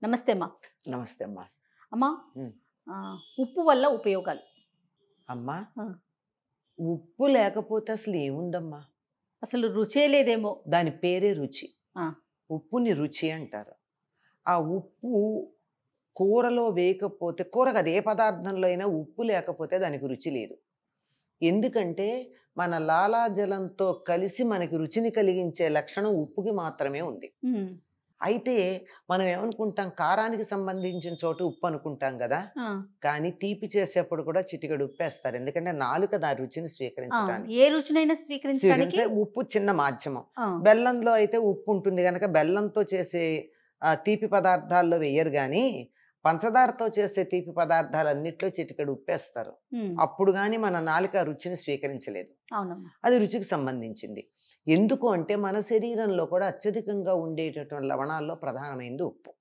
నమస్తే అమ్మా. నమస్తే అమ్మా. అమ్మా, ఉమ్. ఉప్పు వల్ల ఉపయోగాలు. అమ్మా, ఆ, ఉప్పు లేకపోతే అసలు ఏముందమ్మా? అసలు రుచే లేదేమో. దాని పేరే రుచి. ఆ, ఉప్పుని రుచి అంటారు. ఆ ఉప్పు కూరలో వేయకపోతే, కూరకు అది ఏ పదార్థంలో అయినా ఉప్పు లేకపోతే దానికి రుచి లేదు. ఎందుకంటే మన లాలాజలంతో కలిసి మనకి రుచిని కలిగించే లక్షణం ఉప్పుకి మాత్రమే ఉంది. ఉమ్, అయితే మనం ఏమనుకుంటాం, కారానికి సంబంధించిన చోట ఉప్పు అనుకుంటాం కదా. ఆ, కానీ తీపి చేసేప్పుడు కూడా చిటికెడు ఉప్పేస్తారు. ఎందుకంటే నాలుక దాని రుచిని ఆ, స్వీకరించడానికి. ఏ రుచినైనా స్వీకరించడానికి. ఉప్పు చిన్న మాధ్యమం. ఆ, బెల్లంలో అయితే ఉప్పు ఉంటుంది కనుక బెల్లంతో చేసే తీపి పదార్థాల్లో వేయరు, కానీ పంచదారతో చేసే తీపి పదార్థాలన్నిట్లో చిటికెడు ఉప్పేస్తారు. ఉమ్, అప్పుడు కానీ మన నాలుక రుచిని స్వీకరించలేదు. అవునమ్మా. అది రుచికి సంబంధించింది. ఎందుకు అంటే మన శరీరంలో కూడా అత్యధికంగా ఉండేటటువంటి లవణాల్లో ప్రధానమైనది ఉప్పు.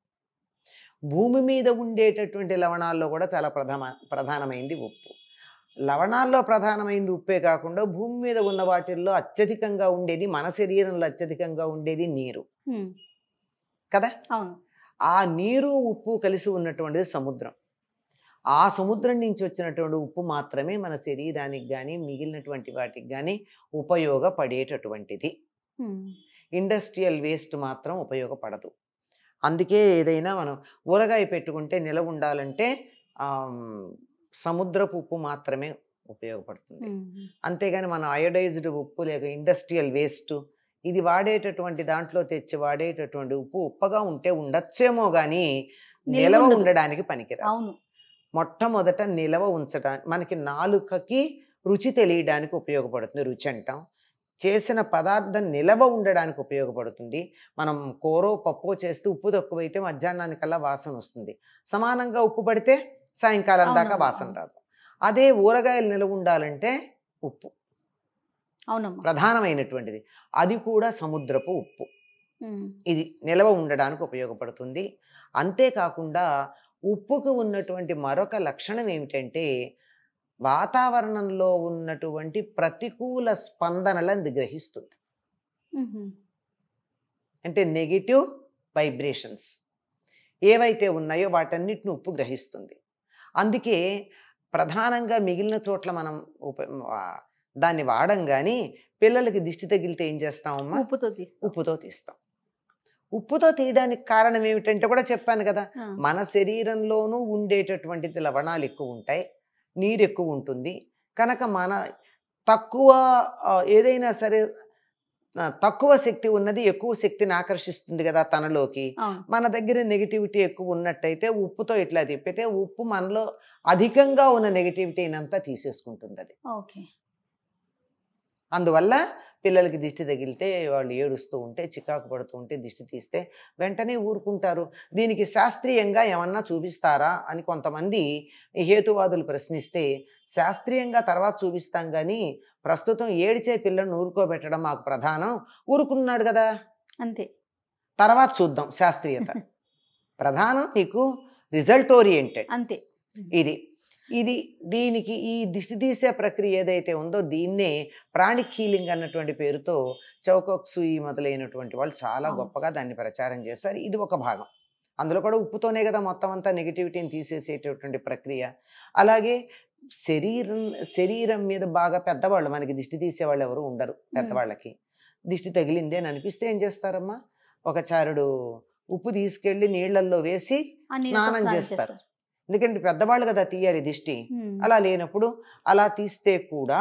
భూమి మీద ఉండేటటువంటి లవణాల్లో కూడా చాలా ప్రధానమైంది ఉప్పు. లవణాల్లో ప్రధానమైనది ఉప్పే కాకుండా భూమి మీద ఉన్న వాటిల్లో అత్యధికంగా ఉండేది, మన శరీరంలో అత్యధికంగా ఉండేది నీరు ఉమ్, కదా. అవును. ఆ నీరు ఉప్పు కలిసి ఉన్నటువంటిది సముద్రం. ఆ సముద్రం నుంచి వచ్చినటువంటి ఉప్పు మాత్రమే మన శరీరానికి కానీ మిగిలినటువంటి వాటికి కానీ ఉపయోగపడేటటువంటిది. ఉమ్, ఇండస్ట్రియల్ వేస్ట్ మాత్రం ఉపయోగపడదు. అందుకే ఏదైనా మనం ఊరగాయ పెట్టుకుంటే నిలవ ఉండాలంటే సముద్రపు ఉప్పు మాత్రమే ఉపయోగపడుతుంది. ఉమ్, అంతేగాని మనం అయోడైజ్డ్ ఉప్పు లేక ఇండస్ట్రియల్ వేస్ట్ ఇది వాడేటటువంటి దాంట్లో తెచ్చి వాడేటటువంటి ఉప్పు ఉప్పగా ఉంటే ఉండొచ్చేమో కానీ నిలవ ఉండదు. ఉండడానికి పనికిరాదు. అవును. మొట్టమొదట నిలవ ఉంచడానికి, మనకి నాలుకకి రుచి తెలియడానికి ఉపయోగపడుతుంది. రుచి అంటాం. చేసిన పదార్థం నిలవ ఉండడానికి ఉపయోగపడుతుంది. మనం కూరో పప్పు చేస్తే ఉప్పు తక్కువైతే మధ్యాహ్నానికల్లా వాసన వస్తుంది. సమానంగా ఉప్పు పడితే సాయంకాలం దాకా అవునవును, వాసన అవును. రాదు. అదే ఊరగాయలు నిలవ ఉండాలంటే ఉప్పు అవునమ్మా. ప్రధానమైనటువంటిది. అది కూడా సముద్రపు ఉప్పు. ఉమ్, ఇది నిలవ ఉండడానికి ఉపయోగపడుతుంది. అంతేకాకుండా ఉప్పుకు ఉన్నటువంటి మరొక లక్షణం ఏమిటంటే వాతావరణంలో ఉన్నటువంటి ప్రతికూల స్పందనలను అది గ్రహిస్తుంది. ఉహుం, అంటే నెగిటివ్ వైబ్రేషన్స్ ఏవైతే ఉన్నాయో వాటన్నిటిని ఉప్పు గ్రహిస్తుంది. అందుకే ప్రధానంగా మిగిలిన చోట్ల మనం దాన్ని వాడం, కానీ పిల్లలకి దిష్టి తగిలితే ఏం చేస్తామమ్మా? ఉప్పుతో తీస్తాం. ఉప్పుతో తీస్తాం. ఉప్పుతో తీయడానికి కారణం ఏమిటంటే కూడా చెప్పాను కదా, ఆ, మన శరీరంలోనూ ఉండేటటువంటిది లవణాలు ఎక్కువ ఉంటాయి, నీరు ఎక్కువ ఉంటుంది కనుక మన తక్కువ ఏదైనా సరే తక్కువ శక్తి ఉన్నది ఎక్కువ శక్తిని ఆకర్షిస్తుంది కదా తనలోకి. అవును. మన దగ్గర నెగిటివిటీ ఎక్కువ ఉన్నట్టయితే ఉప్పుతో ఇట్లా తిప్పితే ఉప్పు మనలో అధికంగా ఉన్న నెగిటివిటీని అంతా తీసేసుకుంటుంది అది. ఓకే. అందువల్ల పిల్లలకి దిష్టి తగిలితే వాళ్ళు ఏడుస్తూ ఉంటే, చికాకు పడుతూ ఉంటే దిష్టి తీస్తే వెంటనే ఊరుకుంటారు. దీనికి శాస్త్రీయంగా ఏమన్నా చూపిస్తారా అని కొంతమంది హేతువాదులు ప్రశ్నిస్తే, శాస్త్రీయంగా తర్వాత చూపిస్తాం కానీ ప్రస్తుతం ఏడిచే పిల్లల్ని ఊరుకోబెట్టడం మాకు ప్రధానం. ఊరుకున్నాడు కదా, అంతే. తర్వాత చూద్దాం శాస్త్రీయత. ప్రధానం నీకు రిజల్ట్ ఓరియంటెడ్. అంతే. ఇది ఇది దీనికి ఈ దిష్టి తీసే ప్రక్రియ ఏదైతే ఉందో దీన్నే ప్రాణిక్ హీలింగ్ అన్నటువంటి పేరుతో చౌకోక్సుయి మొదలైనటువంటి వాళ్ళు చాలా అవును. గొప్పగా దాన్ని ప్రచారం చేశారు. ఇది ఒక భాగం. అందులో కూడా ఉప్పుతోనే కదా మొత్తం అంతా నెగిటివిటీని తీసేసేటటువంటి ప్రక్రియ. అలాగే శరీరం మీద బాగా పెద్దవాళ్ళు, మనకి దిష్టి తీసేవాళ్ళు ఎవరు ఉండరు. పెద్దవాళ్ళకి దిష్టి తగిలింది అని అనిపిస్తే ఏం చేస్తారమ్మా? ఒక చారుడు ఉప్పు తీసుకెళ్ళి నీళ్ళల్లో వేసి ఆ నీళ్ళతో స్నానం స్నానం చేస్తారు. చేస్తారు. ఎందుకంటే పెద్దవాళ్ళు కదా తీయాలి దిష్టి. ఉమ్, అలా లేనప్పుడు అలా తీస్తే కూడా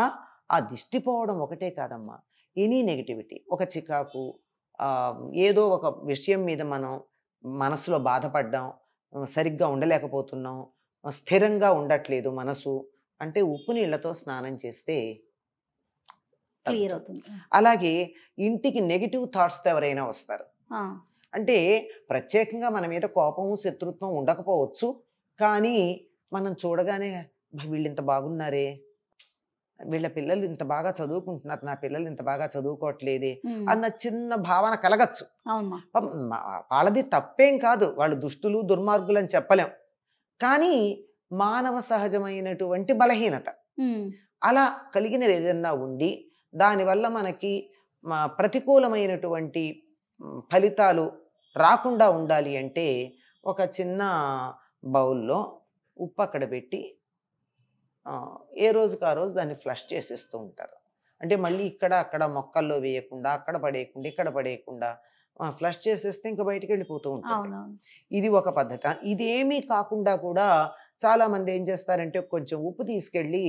ఆ దిష్టి పోవడం ఒకటే కాదమ్మా, ఎనీ నెగిటివిటీ, ఒక చికాకు, ఏదో ఒక విషయం మీద మనం మనసులో బాధపడ్డాం, సరిగ్గా ఉండలేకపోతున్నాం, స్థిరంగా ఉండట్లేదు మనసు అంటే ఉప్పు నీళ్లతో స్నానం చేస్తే క్లియర్ తగ్గుతుంది. అవుతుంది. అలాగే ఇంటికి నెగిటివ్ థాట్స్తో ఎవరైనా వస్తారు ఆ, అంటే ప్రత్యేకంగా మన మీద కోపం శత్రుత్వం ఉండకపోవచ్చు, కానీ మనం చూడగానే వీళ్ళు ఇంత బాగున్నారే, వీళ్ళ పిల్లలు ఇంత బాగా చదువుకుంటున్నారు, నా పిల్లలు ఇంత బాగా చదువుకోవట్లేదే ఉమ్, అన్న చిన్న భావన కలగచ్చు. అవునమ్మా. వాళ్ళది తప్పేం కాదు, వాళ్ళు దుష్టులు దుర్మార్గులు అని చెప్పలేం, కానీ మానవ సహజమైనటువంటి బలహీనత. ఉమ్, అలా కలిగినది ఏదన్నా ఉండి దానివల్ల మనకి ప్రతికూలమైనటువంటి ఫలితాలు రాకుండా ఉండాలి అంటే ఒక చిన్న బౌల్‌లో ఉప్పు అక్కడ పెట్టి ఏ రోజుకి ఆ రోజు దాన్ని ఫ్లష్ చేసేస్తూ ఉంటారు. అంటే మళ్ళీ ఇక్కడ, అక్కడ మొక్కల్లో వేయకుండా, అక్కడ పడేయకుండా, ఇక్కడ పడేయకుండా ఫ్లష్ చేసేస్తే ఇంక బయటికెళ్ళిపోతూ ఉంటుంది. అవునవును. ఇది ఒక పద్ధతి. ఇదేమీ కాకుండా కూడా చాలామంది ఏం చేస్తారంటే కొంచెం ఉప్పు తీసుకెళ్ళి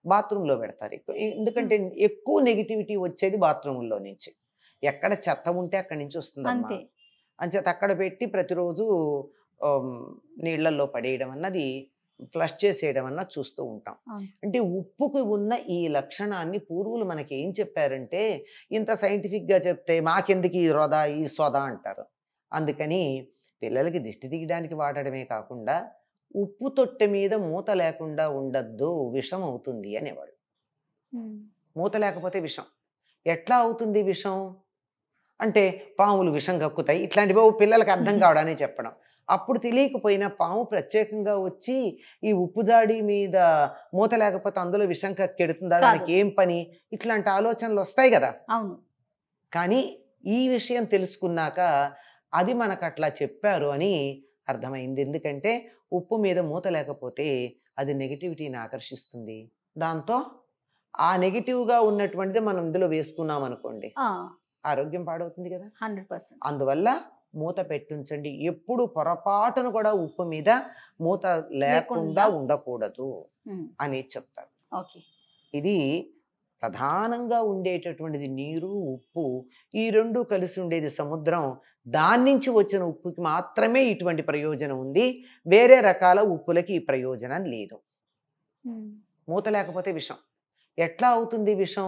బాత్రూమ్‌లో పెడతారు. ఎందుకంటే ఎక్కువ నెగటివిటీ వచ్చేది బాత్రూముల్లో నుంచి. ఎక్కడ చెత్త ఉంటే అక్కడి నుంచి వస్తుందమ్మా. అంతే. అంచేత అక్కడ పెట్టి ప్రతిరోజు ఆహ్, నీళ్ళల్లో పడేయడం అన్నది ఫ్లష్ చేసేయడం అన్నది చూస్తూ ఉంటాం. అవును. అంటే ఉప్పుకి ఉన్న ఈ లక్షణాన్ని పూర్వులు మనకి ఏం చెప్పారంటే, ఇంత సైంటిఫిక్‌గా చెప్తే మాకెందుకు ఈ వృధా, ఈ సోదా అంటారు. అందుకని పిల్లలకి దిష్టి తీయడానికి వాడడమే కాకుండా, ఉప్పు తొట్టె మీద మూత లేకుండా ఉండద్దు, విషం అవుతుంది అనేవాళ్ళు. హ్మ్. మూత లేకపోతే విషం. ఎట్లా అవుతుంది విషం? అంటే పాములు విషం కక్కుతాయి. ఇట్లాంటివి పిల్లలకి అర్థం కావడానికి చెప్పడం. అప్పుడు తెలియకపోయినా పాము ప్రత్యేకంగా వచ్చి ఈ ఉప్పు జాడి మీద మూత లేకపోతే అందులో విషం కక్కెడుతుందా? కాదు. దానికి ఏం పని? ఇట్లాంటి ఆలోచనలు వస్తాయి గదా! అవును. కానీ ఈ విషయం తెలుసుకున్నాక అది మనకట్లా చెప్పారు అని అర్థమైంది. ఎందుకంటే ఉప్పు మీద మూత లేకపోతే అది నెగటివిటీని ఆకర్షిస్తుంది. దాంతో ఆ నెగెటివ్‌గా ఉన్నటువంటిది మనం ఇందులో వేసుకున్నామనుకోండి, ఆ! ఆరోగ్యం పాడవుతుంది గదా! 100%. అందువల్ల మూత పెట్టుంచండి. ఎప్పుడు పొరపాటున కూడా ఉప్పు మీద మూత లేకుండా లేకుండా. ఉండకూడదు హ్మ్. అనేది చెప్తారు. ఓకే. ఇది ప్రధానంగా ఉండేటటువంటిది నీరు, ఉప్పు. ఈ 2 కలిసి ఉండేది సముద్రం. దాన్నించి వచ్చిన ఉప్పుకి మాత్రమే ఇటువంటి ప్రయోజనం ఉంది. వేరే రకాల ఉప్పులకి ఈ ప్రయోజనం లేదు. హ్మ్. మూత లేకపోతే విషం. ఎట్లా అవుతుంది విషం?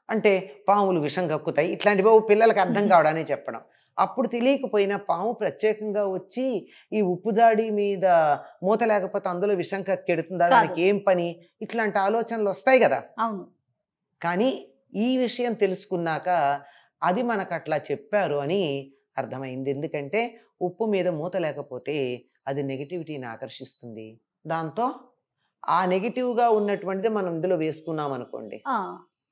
అంటే పాములు విషం కక్కుతాయి. ఇట్లాంటివి పిల్లలకి అర్థం కావడానికి చెప్పడం. అప్పుడు తెలియకపోయినా పాము ప్రత్యేకంగా వచ్చి ఈ ఉప్పు జాడి మీద మూత లేకపోతే అందులో విషం కక్కెడుతుందా? కాదు. దానికి ఏం పని? ఇట్లాంటి ఆలోచనలు వస్తాయి గదా! అవును. కానీ ఈ విషయం తెలుసుకున్నాక అది మనకట్లా చెప్పారు అని అర్థమైంది. ఎందుకంటే ఉప్పు మీద మూత లేకపోతే అది నెగటివిటీని ఆకర్షిస్తుంది. దాంతో ఆ నెగెటివ్‌గా ఉన్నటువంటిది మనం ఇందులో వేసుకున్నామనుకోండి, ఆ!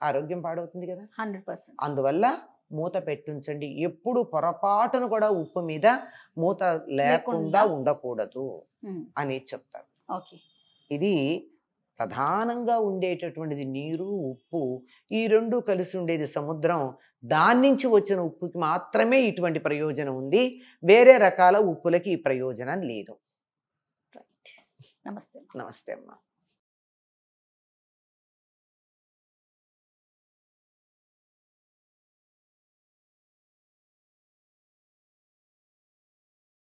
ఆరోగ్యం పాడవుతుంది గదా! 100%. అందువల్ల మూత పెట్టుంచండి. ఎప్పుడు పొరపాటున కూడా ఉప్పు మీద మూత లేకుండా లేకుండా. ఉండకూడదు హ్మ్. అనేది చెప్తారు. ఓకే. ఇది ప్రధానంగా ఉండేటటువంటిది నీరు, ఉప్పు. ఈ 2 కలిసి ఉండేది సముద్రం. దాన్నించి వచ్చిన ఉప్పుకి మాత్రమే ఇటువంటి ప్రయోజనం ఉంది. వేరే రకాల ఉప్పులకి ఈ ప్రయోజనం లేదు. రైట్. నమస్తే. నమస్తే అమ్మా.